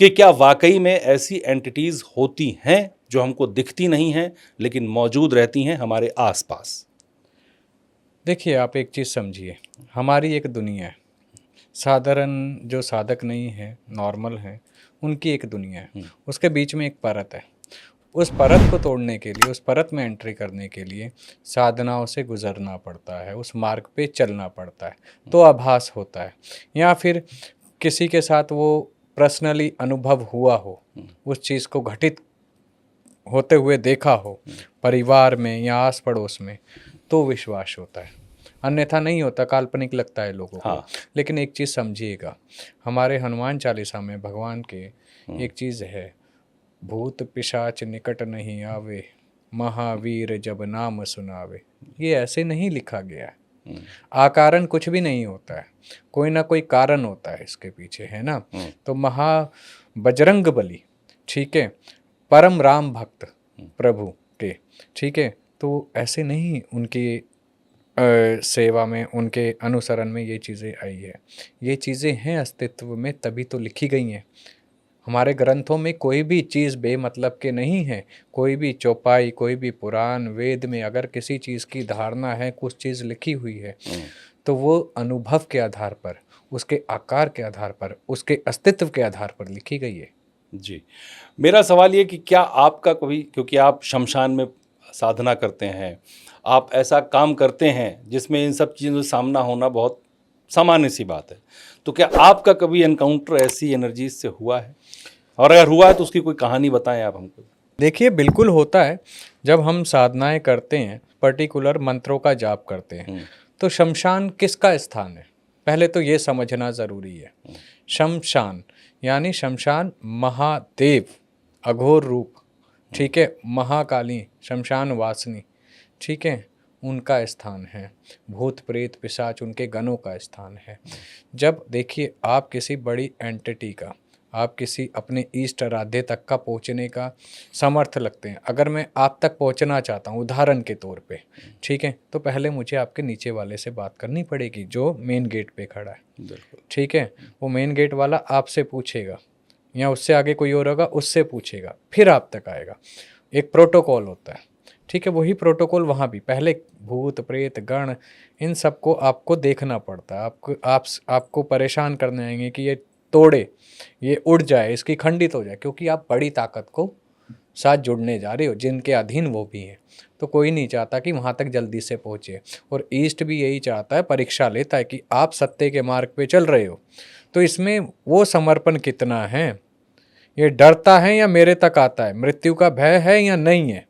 कि क्या वाकई में ऐसी एंटिटीज़ होती हैं जो हमको दिखती नहीं हैं लेकिन मौजूद रहती हैं हमारे आसपास। देखिए, आप एक चीज़ समझिए, हमारी एक दुनिया है। साधारण जो साधक नहीं है, नॉर्मल है, उनकी एक दुनिया है। उसके बीच में एक परत है। उस परत को तोड़ने के लिए, उस परत में एंट्री करने के लिए साधनाओं से गुजरना पड़ता है, उस मार्ग पे चलना पड़ता है, तो आभास होता है। या फिर किसी के साथ वो पर्सनली अनुभव हुआ हो, उस चीज़ को घटित होते हुए देखा हो, परिवार में या आस पड़ोस में, तो विश्वास होता है, अन्यथा नहीं होता, काल्पनिक लगता है लोगों को। हाँ। लेकिन एक चीज़ समझिएगा, हमारे हनुमान चालीसा में भगवान के एक चीज़ है, भूत पिशाच निकट नहीं आवे, महावीर जब नाम सुनावे। ये ऐसे नहीं लिखा गया है, आकारण कुछ भी नहीं होता है, कोई ना कोई कारण होता है इसके पीछे, है ना। तो बजरंग बली, ठीक है, परम राम भक्त प्रभु के, ठीक है, तो ऐसे नहीं उनकी सेवा में, उनके अनुसरण में ये चीज़ें आई है। ये चीज़ें हैं अस्तित्व में, तभी तो लिखी गई हैं। हमारे ग्रंथों में कोई भी चीज़ बेमतलब के नहीं है। कोई भी चौपाई, कोई भी पुराण, वेद में अगर किसी चीज़ की धारणा है, कुछ चीज़ लिखी हुई है, तो वो अनुभव के आधार पर, उसके आकार के आधार पर, उसके अस्तित्व के आधार पर लिखी गई है। जी, मेरा सवाल ये कि क्या आपका कभी, क्योंकि आप शमशान में साधना करते हैं, आप ऐसा काम करते हैं जिसमें इन सब चीज़ों का सामना होना बहुत सामान्य सी बात है, तो क्या आपका कभी एनकाउंटर ऐसी एनर्जीज से हुआ है? और अगर हुआ है तो उसकी कोई कहानी बताएं आप हमको। देखिए, बिल्कुल होता है। जब हम साधनाएं करते हैं, पर्टिकुलर मंत्रों का जाप करते हैं, तो शमशान किसका स्थान है, पहले तो ये समझना ज़रूरी है। शमशान यानी शमशान महादेव, अघोर रूप, ठीक है, महाकाली, शमशान वासिनी, ठीक है, उनका स्थान है। भूत प्रेत पिशाच उनके गणों का स्थान है। जब देखिए, आप किसी बड़ी एंटिटी का, आप किसी अपने इष्ट आराध्य तक का पहुंचने का समर्थ लगते हैं। अगर मैं आप तक पहुंचना चाहता हूं उदाहरण के तौर पे, ठीक है, तो पहले मुझे आपके नीचे वाले से बात करनी पड़ेगी जो मेन गेट पे खड़ा है, ठीक है। वो मेन गेट वाला आपसे पूछेगा, या उससे आगे कोई और होगा, उससे पूछेगा, फिर आप तक आएगा। एक प्रोटोकॉल होता है, ठीक है। वही प्रोटोकॉल वहाँ भी, पहले भूत प्रेत गण, इन सबको आपको देखना पड़ता है। आपको परेशान करने आएंगे कि ये तोड़े, ये उड़ जाए, इसकी खंडित हो जाए, क्योंकि आप बड़ी ताकत को साथ जुड़ने जा रहे हो, जिनके अधीन वो भी हैं। तो कोई नहीं चाहता कि वहाँ तक जल्दी से पहुँचे, और ईस्ट भी यही चाहता है, परीक्षा लेता है कि आप सत्य के मार्ग पे चल रहे हो, तो इसमें वो समर्पण कितना है, ये डरता है या मेरे तक आता है, मृत्यु का भय है या नहीं है,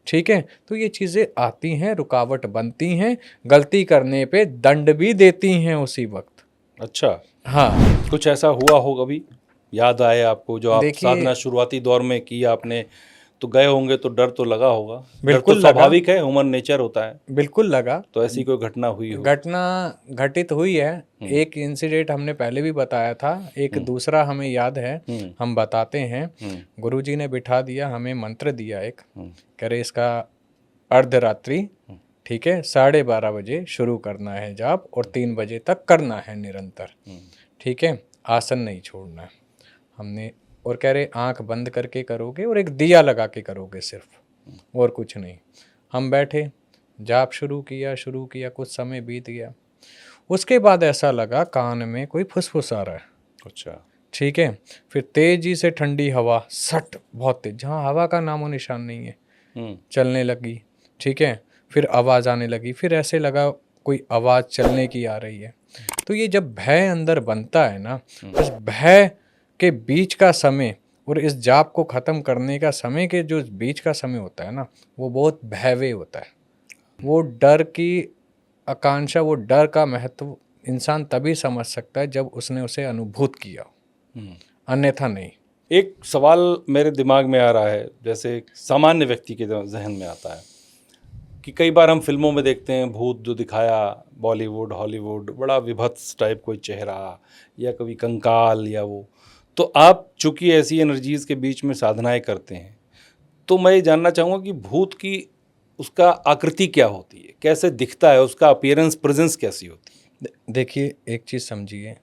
ठीक है। तो ये चीज़ें आती हैं, रुकावट बनती हैं, गलती करने पे दंड भी देती हैं उसी वक्त। अच्छा, हाँ, कुछ ऐसा हुआ हो कभी याद आए आपको, जो आप देखिए, साधना शुरुआती दौर में की आपने, तो गए होंगे तो डर तो लगा होगा। डर तो बिल्कुल लगा, स्वाभाविक है, ह्यूमन नेचर होता है। बिल्कुल लगा। तो ऐसी कोई घटना हुई हो? घटना घटित हुई है। एक इंसिडेंट हमने पहले भी बताया था, एक दूसरा हमें याद है, हम बताते हैं। गुरुजी ने बिठा दिया, हमें मंत्र दिया एक, कह रहे इसका अर्धरात्रि, ठीक है, 12:30 बजे शुरू करना है जाप, और 3 बजे तक करना है निरंतर, ठीक है, आसन नहीं छोड़ना है। हमने, और कह रहे आंख बंद करके करोगे और एक दिया लगा के करोगे सिर्फ, और कुछ नहीं। हम बैठे, जाप शुरू किया, कुछ समय बीत गया। उसके बाद ऐसा लगा कान में कोई फुसफुसा रहा है। अच्छा, ठीक है, फिर तेजी से ठंडी हवा, सट, बहुत तेज, जहाँ हवा का नामो निशान नहीं है, चलने लगी, ठीक है। फिर आवाज़ आने लगी, फिर ऐसे लगा कोई आवाज़ चलने की आ रही है। तो ये जब भय अंदर बनता है ना, इस भय के बीच का समय और इस जाप को ख़त्म करने का समय के जो बीच का समय होता है ना, वो बहुत भयवे होता है। वो डर की आकांक्षा, वो डर का महत्व इंसान तभी समझ सकता है जब उसने उसे अनुभूत किया, अन्यथा नहीं। एक सवाल मेरे दिमाग में आ रहा है, जैसे एक सामान्य व्यक्ति के जहन में आता है कि कई बार हम फिल्मों में देखते हैं भूत जो दिखाया, बॉलीवुड हॉलीवुड, बड़ा विभत्स टाइप कोई चेहरा, या कभी कंकाल या वो। तो आप चूंकि ऐसी एनर्जीज के बीच में साधनाएं करते हैं, तो मैं ये जानना चाहूँगा कि भूत की उसका आकृति क्या होती है, कैसे दिखता है, उसका अपीयरेंस, प्रेजेंस कैसी होती है? देखिए, एक चीज़ समझिए,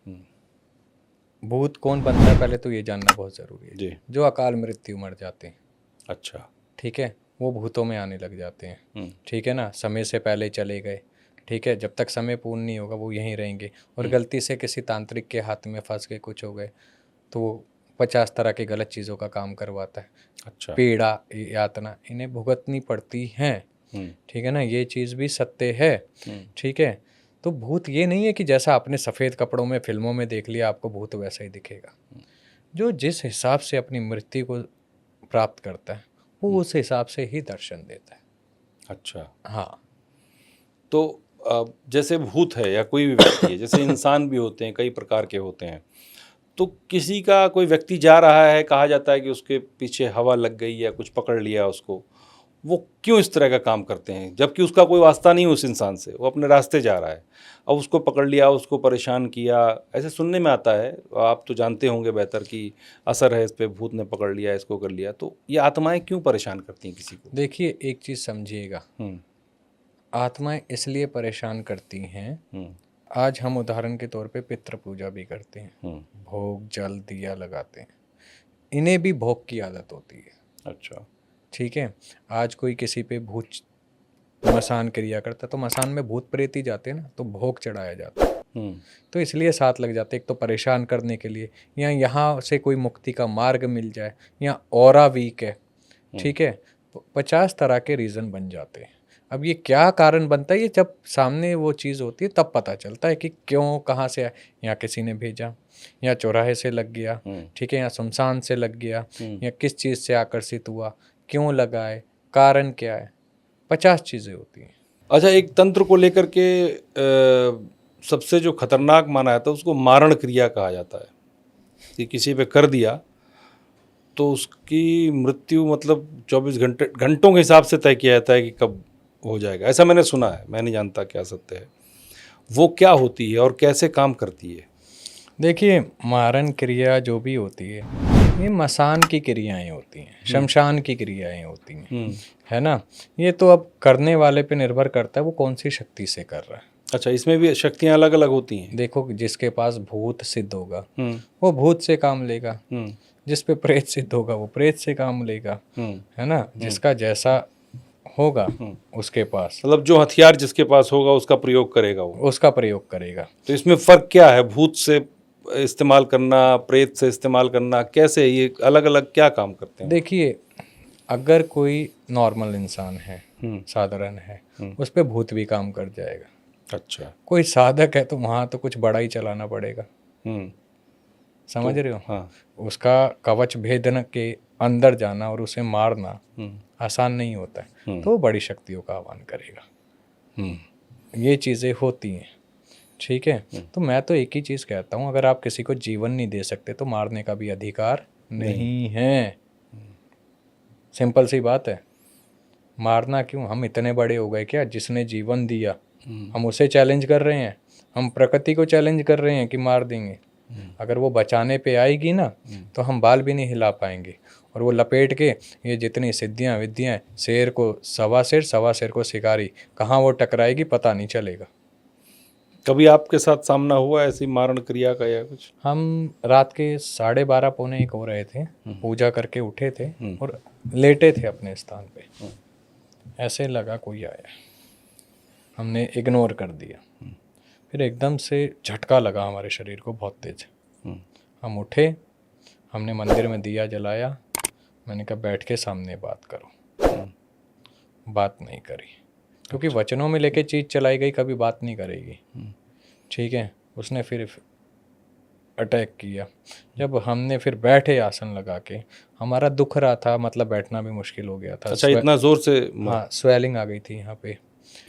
भूत कौन बनता है पहले तो ये जानना बहुत ज़रूरी है। जी। जो अकाल मृत्यु मर जाते हैं, अच्छा। ठीक है, वो भूतों में आने लग जाते हैं, हम्म। ठीक है ना, समय से पहले चले गए, ठीक है, जब तक समय पूर्ण नहीं होगा वो यहीं रहेंगे। और गलती से किसी तांत्रिक के हाथ में फंस गए, कुछ हो गए, तो वो 50 तरह की गलत चीज़ों का काम करवाता है। अच्छा। पीड़ा यातना इन्हें भुगतनी पड़ती हैं, ठीक है ना, ये चीज़ भी सत्य है, ठीक है। तो भूत ये नहीं है कि जैसा आपने सफ़ेद कपड़ों में फिल्मों में देख लिया आपको भूत वैसा ही दिखेगा। जो जिस हिसाब से अपनी मृत्यु को प्राप्त करता है वो उस हिसाब से ही दर्शन देता है। अच्छा। हाँ। तो जैसे भूत है या कोई भी व्यक्ति है, जैसे इंसान भी होते हैं, कई प्रकार के होते हैं, तो किसी का कोई व्यक्ति जा रहा है, कहा जाता है कि उसके पीछे हवा लग गई या कुछ पकड़ लिया उसको, वो क्यों इस तरह का काम करते हैं जबकि उसका कोई वास्ता नहीं उस इंसान से, वो अपने रास्ते जा रहा है, अब उसको पकड़ लिया, उसको परेशान किया, ऐसे सुनने में आता है। आप तो जानते होंगे बेहतर कि असर है इस पे, भूत ने पकड़ लिया, इसको कर लिया, तो ये आत्माएं क्यों परेशान करती हैं किसी को? देखिए एक चीज़ समझिएगा, आत्माएं इसलिए परेशान करती हैं, आज हम उदाहरण के तौर पे पितृ पूजा भी करते हैं, भोग जल दिया लगाते हैं, इन्हें भी भोग की आदत होती है। अच्छा। ठीक है, आज कोई किसी पे भूत मसान क्रिया करता तो मसान में भूत प्रेत ही जाते हैं ना, तो भोग चढ़ाया जाता है। तो इसलिए साथ लग जाते, एक तो परेशान करने के लिए, या यहाँ से कोई मुक्ति का मार्ग मिल जाए, या ऑरा वीक है, ठीक है, 50 तरह के रीज़न बन जाते हैं। अब ये क्या कारण बनता है, ये जब सामने वो चीज़ होती है तब पता चलता है कि क्यों, कहाँ से आया, या किसी ने भेजा, या चौराहे से लग गया, ठीक है, या शमशान से लग गया, या किस चीज़ से आकर्षित हुआ, क्यों लगा है, कारण क्या है, 50 चीज़ें होती हैं। अच्छा, एक तंत्र को लेकर के सबसे जो खतरनाक माना जाता है उसको मारण क्रिया कहा जाता है, कि किसी पे कर दिया तो उसकी मृत्यु मतलब 24 घंटों के हिसाब से तय किया जाता है कि कब हो जाएगा, ऐसा मैंने सुना है, मैं नहीं जानता क्या सत्य है। वो क्या होती है और कैसे काम करती है? देखिए मारण क्रिया जो भी होती है ये मसान की क्रियाएं होती हैं, शमशान की क्रियाएं होती हैं, है ना। ये तो अब करने वाले पे निर्भर करता है वो कौन सी शक्ति से कर रहा है। अच्छा, इसमें भी शक्तियाँ अलग अलग होती हैं? देखो जिसके पास भूत सिद्ध होगा वो भूत से काम लेगा, जिस पे प्रेत सिद्ध होगा वो प्रेत से काम लेगा, है ना। जिसका जैसा होगा उसके पास, मतलब जो हथियार जिसके पास होगा उसका प्रयोग करेगा, वो उसका प्रयोग करेगा। तो इसमें फ़र्क क्या है, भूत से इस्तेमाल करना, प्रेत से इस्तेमाल करना, कैसे ये अलग अलग क्या काम करते हैं? देखिए अगर कोई नॉर्मल इंसान है, साधारण है, उस पे भूत भी काम कर जाएगा। अच्छा। कोई साधक है तो वहाँ तो कुछ बड़ा ही चलाना पड़ेगा, समझ रहे हो। हाँ। उसका कवच भेदन के अंदर जाना और उसे मारना आसान नहीं होता है, तो वो बड़ी शक्तियों का आह्वान करेगा। ये चीज़ें होती हैं, ठीक है। तो मैं तो एक ही चीज़ कहता हूँ, अगर आप किसी को जीवन नहीं दे सकते तो मारने का भी अधिकार नहीं है। सिंपल सी बात है। मारना क्यों, हम इतने बड़े हो गए क्या, जिसने जीवन दिया हम उसे चैलेंज कर रहे हैं, हम प्रकृति को चैलेंज कर रहे हैं कि मार देंगे। अगर वो बचाने पे आएगी ना तो हम बाल भी नहीं हिला पाएंगे, और वो लपेट के ये जितनी सिद्धियां विद्याएं, शेर को सवा शेर को शिकारी, कहाँ वो टकराएगी पता नहीं चलेगा। कभी आपके साथ सामना हुआ ऐसी मारण क्रिया का या कुछ? हम रात के 12:30 पौने 1 हो रहे थे, पूजा करके उठे थे और लेटे थे अपने स्थान पे, ऐसे लगा कोई आया, हमने इग्नोर कर दिया, फिर एकदम से झटका लगा हमारे शरीर को बहुत तेज। हम उठे, हमने मंदिर में दिया जलाया, मैंने कहा बैठ के सामने बात करो। बात नहीं करी, क्योंकि वचनों में लेके चीज़ चलाई गई, कभी बात नहीं करेगी, ठीक है। उसने फिर अटैक किया। जब हमने फिर बैठे आसन लगा के, हमारा दुख रहा था, मतलब बैठना भी मुश्किल हो गया था। अच्छा, इतना जोर से? हाँ, स्वेलिंग आ गई थी यहाँ पे।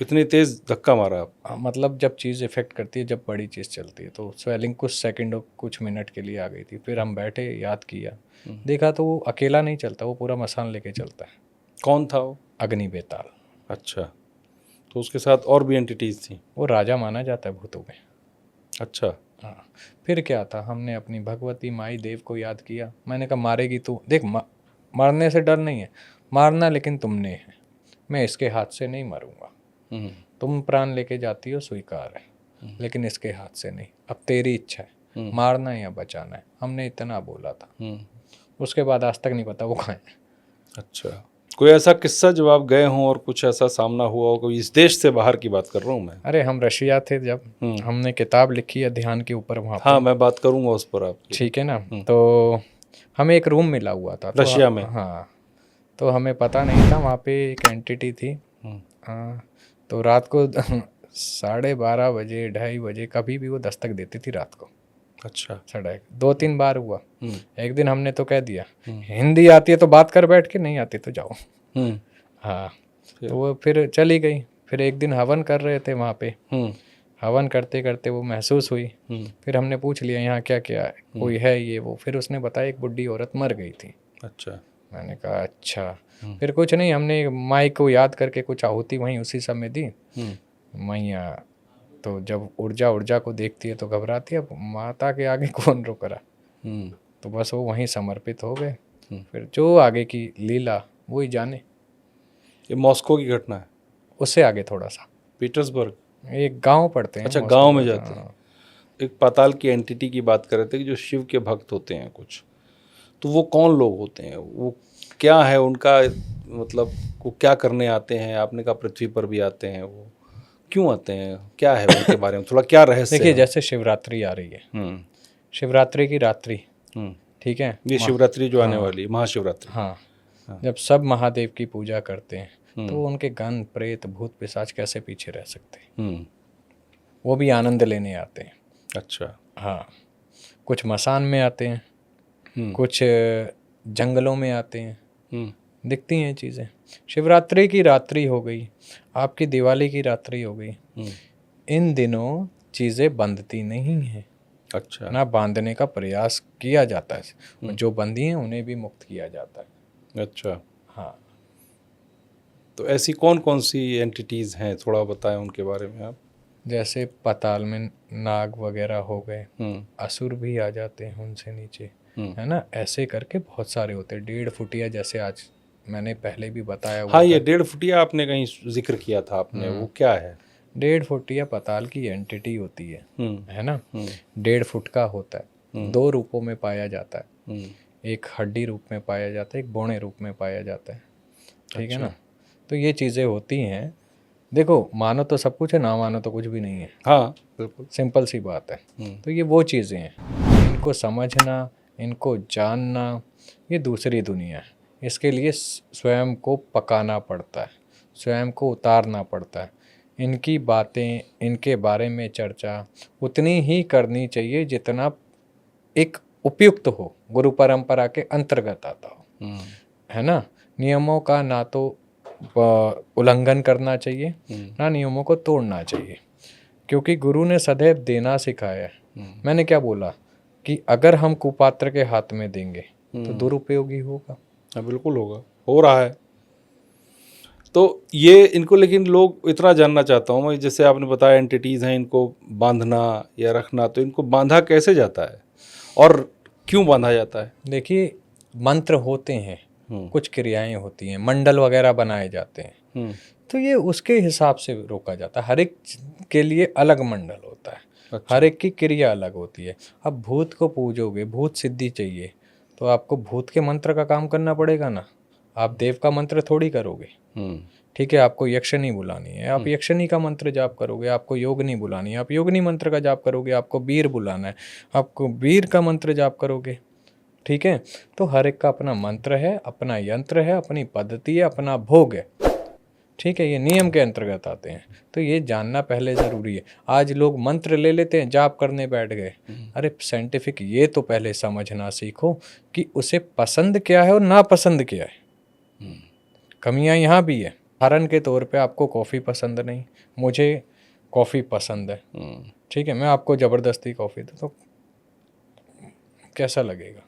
इतनी तेज धक्का मारा आप? मतलब जब चीज़ इफेक्ट करती है, जब बड़ी चीज़ चलती है, तो स्वेलिंग कुछ सेकंड कुछ मिनट के लिए आ गई थी। फिर हम बैठे, याद किया, देखा तो वो अकेला नहीं चलता, वो पूरा मसान लेके चलता है। कौन था वो? अग्नि बेताल। अच्छा, तो उसके साथ और भी एंटिटीज थी? वो राजा माना जाता है भूतों में। अच्छा। हाँ, फिर क्या था, हमने अपनी भगवती माई देव को याद किया। मैंने कहा मारेगी तू, देख मरने से डर नहीं है, मारना लेकिन तुमने है, मैं इसके हाथ से नहीं मरूंगा। तुम प्राण लेके जाती हो स्वीकार है, लेकिन इसके हाथ से नहीं, अब तेरी इच्छा है। मारना है या बचाना है, हमने इतना बोला था। हम्म। उसके बाद आज तक नहीं पता वो कहाँ है। अच्छा, कोई ऐसा किस्सा जब आप गए हों और कुछ ऐसा सामना हुआ हो, कोई इस देश से बाहर की बात कर रहा हूँ मैं। अरे हम रशिया थे जब, हमने किताब लिखी है ध्यान के ऊपर वहाँ हाँ, मैं बात करूँगा उस पर आपकी। ठीक है ना। तो हमें एक रूम मिला हुआ था तो रशिया में। हाँ, तो हमें पता नहीं था वहाँ पे एक एंटिटी थी। हाँ, तो रात को 12:30 बजे 2:30 बजे कभी भी वो दस्तक देती थी रात को। अच्छा। 2-3 बार हुआ। एक दिन हमने तो कह दिया हिंदी आती है तो बात कर बैठ के, नहीं आती तो जाओ। हाँ, तो वो फिर चली गई। फिर एक दिन हवन कर रहे थे वहाँ पे, हवन करते करते वो महसूस हुई। फिर हमने पूछ लिया यहाँ क्या क्या है, कोई है ये वो। फिर उसने बताया एक बुढ़ी औरत मर गई थी। अच्छा। मैंने कहा अच्छा। फिर कुछ नहीं, हमने माइक को याद करके कुछ आहुति वहीं उसी समय दी। मैया तो जब ऊर्जा को देखती है तो घबराती है, अब माता के आगे कौन रुक रहा। तो बस वो वहीं समर्पित हो गए। फिर जो आगे की लीला वो ही जाने। ये मॉस्को की घटना है? उससे आगे थोड़ा सा पीटर्सबर्ग। एक गांव पड़ते हैं। अच्छा, गांव में जाते हैं। एक पाताल की एंटिटी की बात कर रहे थे कि जो शिव के भक्त होते हैं कुछ, तो वो कौन लोग होते हैं, वो क्या है उनका मतलब, वो क्या करने आते हैं? आपने कहा पृथ्वी पर भी आते हैं, वो क्यों आते हैं, क्या है उनके बारे में थोड़ा क्या रहस्य देखिए है? जैसे शिवरात्रि आ रही है, शिवरात्रि की रात्रि, ठीक है, ये शिवरात्रि जो आने वाली है, महाशिवरात्रि। हाँ, जब सब महादेव की पूजा करते हैं तो उनके गण प्रेत भूत पिशाच कैसे पीछे रह सकते हैं? वो भी आनंद लेने आते हैं। अच्छा। हाँ, कुछ मसान में आते हैं, कुछ जंगलों में आते हैं, दिखती हैं चीज़ें। शिवरात्रि की रात्रि हो गई, आपकी दिवाली की रात्रि हो गई, इन दिनों चीज़ें बंधती नहीं हैं। अच्छा। ना बांधने का प्रयास किया जाता है, जो बंधी हैं उन्हें भी मुक्त किया जाता है। अच्छा। हाँ, तो ऐसी कौन कौन सी एंटिटीज़ हैं, थोड़ा बताएं उनके बारे में आप। जैसे पाताल में नाग वगैरह हो गए, असुर भी आ जाते हैं उनसे नीचे, है ना। ऐसे करके बहुत सारे होते हैं। 1.5 फुटिया, जैसे आज मैंने पहले भी बताया हुआ। हाँ, ये 1.5 फुटिया आपने कहीं जिक्र किया था आपने, वो क्या है? 1.5 फुटिया पाताल की एंटिटी होती है ना। 1.5 फुट का होता है, 2 रूपों में पाया जाता है। एक हड्डी रूप में पाया जाता है, एक बौने रूप में पाया जाता है, ठीक है ना। तो ये चीज़ें होती हैं। देखो, मानो तो सब कुछ है, ना मानो तो कुछ भी नहीं है। हाँ, बिल्कुल सिंपल सी बात है। तो ये वो चीज़ें हैं, इनको समझना, इनको जानना, ये दूसरी दुनिया है। इसके लिए स्वयं को पकाना पड़ता है, स्वयं को उतारना पड़ता है। इनकी बातें, इनके बारे में चर्चा उतनी ही करनी चाहिए जितना एक उपयुक्त हो, गुरु परंपरा के अंतर्गत आता हो, है ना। नियमों का ना तो उल्लंघन करना चाहिए, ना नियमों को तोड़ना चाहिए, क्योंकि गुरु ने सदैव देना सिखाया है। मैंने क्या बोला कि अगर हम कुपात्र के हाथ में देंगे तो दुरुपयोगी होगा। बिल्कुल होगा, हो रहा है। तो ये इनको, लेकिन लोग इतना जानना चाहता हूँ मैं, जैसे आपने बताया एंटिटीज़ हैं, इनको बांधना या रखना, तो इनको बांधा कैसे जाता है और क्यों बांधा जाता है? देखिए, मंत्र होते हैं, कुछ क्रियाएं होती हैं, मंडल वगैरह बनाए जाते हैं, तो ये उसके हिसाब से रोका जाता है। हर एक के लिए अलग मंडल होता है। अच्छा। हर एक की क्रिया अलग होती है। अब भूत को पूजोगे, भूत सिद्धि चाहिए, तो आपको भूत के मंत्र का काम करना पड़ेगा ना। आप देव का मंत्र थोड़ी करोगे, ठीक है। आपको यक्षनी बुलानी है, आप यक्षनी का मंत्र जाप करोगे। आपको योगनी बुलानी है, आप योगनी मंत्र का जाप करोगे। आपको वीर बुलाना है, आपको वीर का मंत्र जाप करोगे, ठीक है। तो हर एक का अपना मंत्र है, अपना यंत्र है, अपनी पद्धति है, अपना भोग है, ठीक है। ये नियम के अंतर्गत आते हैं, तो ये जानना पहले ज़रूरी है। आज लोग मंत्र ले लेते हैं, जाप करने बैठ गए। अरे साइंटिफिक ये तो पहले समझना सीखो कि उसे पसंद क्या है और नापसंद क्या है। कमियां यहाँ भी है। उदाहरण के तौर पे आपको कॉफ़ी पसंद नहीं, मुझे कॉफ़ी पसंद है, ठीक है। मैं आपको ज़बरदस्ती कॉफ़ी दूँ तो कैसा लगेगा?